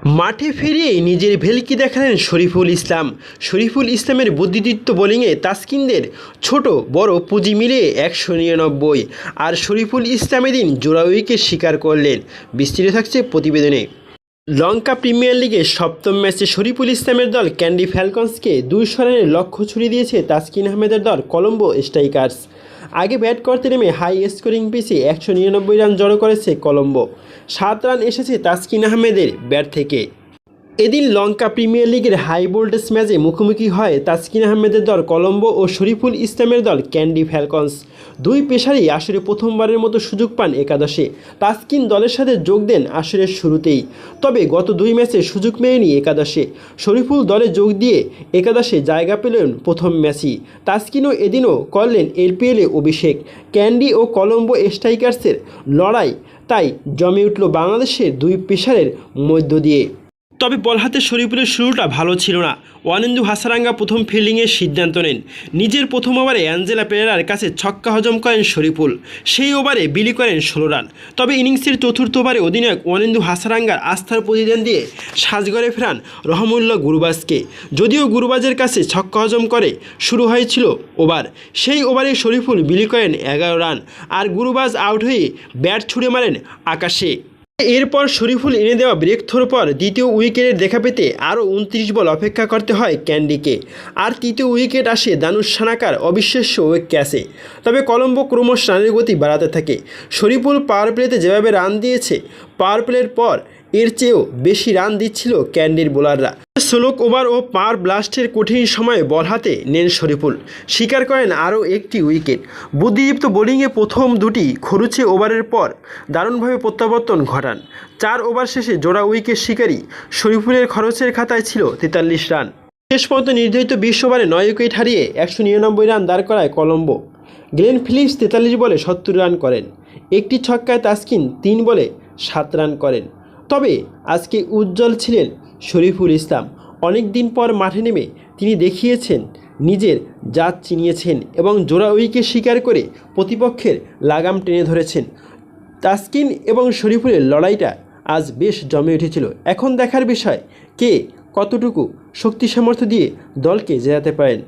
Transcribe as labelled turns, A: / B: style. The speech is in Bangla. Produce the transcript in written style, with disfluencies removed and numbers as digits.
A: মাঠে ফিরিয়েই নিজের ভেলকি দেখালেন শরীফুল ইসলাম। শরীফুল ইসলামের বুদ্ধিদীপ্ত বোলিংয়ে তাসকিনদের ছোট বড় পুঁজি মিলিয়ে 199, আর শরীফুল ইসলাম এদিন জোড়া উইকেট শিকার করলেন। বিস্তৃত থাকছে প্রতিবেদনে। লঙ্কা প্রিমিয়ার লিগের সপ্তম ম্যাচে শরীফুল ইসলামের দল ক্যান্ডি ফ্যালকনসকে 200 রানের লক্ষ্য ছুড়ে দিয়েছে তাসকিন আহমেদের দল কলম্বো স্ট্রাইকার্স। আগে ব্যাট করতে নেমে হাই স্কোরিং পিচে 199 রান জড়ো করেছে কলম্বো। 7 রান এসেছে তাসকিন আহমেদের ব্যাট থেকে। এদিন লঙ্কা প্রিমিয়ার লিগের হাই ভোল্টেজ ম্যাচে মুখোমুখি হয় তাসকিন আহমেদের দল কলম্বো ও শরীফুল ইসলামের দল ক্যান্ডি ফ্যালকনস। দুই পেসারই আসরে প্রথমবারের মতো সুযোগ পান একাদশে। তাসকিন দলের সাথে যোগ দেন আসরের শুরুতেই, তবে গত 2 ম্যাচে সুযোগ মেলেনি একাদশে। শরীফুল দলে যোগ দিয়ে একাদশে জায়গা পেলেন প্রথম ম্যাচই। তাসকিনও এদিনও করলেন এলপিএলে অভিষেক। ক্যান্ডি ও কলম্বো স্ট্রাইকার্সের লড়াই তাই জমে উঠল বাংলাদেশের দুই পেসারের মধ্য দিয়ে। তবে বল হাতে শরীফুলের শুরুটা ভালো ছিল না। ওয়ানিন্দু হাসারাঙ্গা প্রথম ফিল্ডিংয়ের সিদ্ধান্ত নেন। নিজের প্রথম ওভারে অ্যাঞ্জেলা পেরেরার কাছে ছক্কা হজম করেন শরীফুল। সেই ওভারে বিলি করেন 16 রান। তবে ইনিংসের চতুর্থ ওভারে অধিনায়ক ওয়ানিন্দু হাসারাঙ্গার আস্থার প্রতিদান দিয়ে সাজঘরে ফেরান রহমুল্লাহ গুরবাজকে। যদিও গুরবাজের কাছে ছক্কা হজম করে শুরু হয়েছিল ওভার, সেই ওভারে শরীফুল বিলি করেন 11 রান, আর গুরবাজ আউট হয়ে ব্যাট ছুড়ে মারেন আকাশে। এরপর শরীফুল এনে দেওয়া ব্রেক থ্রোর পর দ্বিতীয় উইকেটের দেখা পেতে আরও 29 বল অপেক্ষা করতে হয় ক্যান্ডিকে। আর তৃতীয় উইকেট আসে দানুশ সানাকার অবিশ্বাস্য ক্যাচে। তবে কলম্বো ক্রমশ রানের গতি বাড়াতে থাকে। শরীফুল পাওয়ার প্লেতে যেভাবে রান দিয়েছে, পাওয়ার প্লের পর এর চেয়েও বেশি রান দিচ্ছিল ক্যান্ডির বোলাররা। ষোলক ওভার ও পাওয়ার ব্লাস্টের কঠিন সময়ে বল হাতে নেন শরীফুল, শিকার করেন আরও একটি উইকেট। বুদ্ধিদীপ্ত বোলিংয়ে প্রথম দুটি খরুচে ওভারের পর দারুণভাবে প্রত্যাবর্তন ঘটান। 4 ওভার শেষে জোড়া উইকেট শিকারী শরীফুলের খরচের খাতায় ছিল 43 রান। শেষ পর্যন্ত নির্ধারিত 20 ওভারে 9 উইকেট হারিয়ে 199 রান দাঁড় করায় কলম্বো। গ্লেন ফিলিপস 43 বলে 70 রান করেন। একটি ছক্কায় তাসকিন 3 বলে 7 রান করেন। তবে আজকে উজ্জ্বল ছিলেন শরীফুল ইসলাম। অনেক দিন পর মাঠে নেমে তিনি দেখিয়েছেন নিজের জাত চিনিয়েছেন এবং জোড়া উইকেট শিকার করে প্রতিপক্ষের লাগাম টেনে ধরেছেন। তাসকিন এবং শরীফুলের লড়াইটা আজ বেশ জমে উঠেছিল। এখন দেখার বিষয় কে কতটুকু শক্তি সামর্থ্য দিয়ে দলকে জেতাতে পারেন।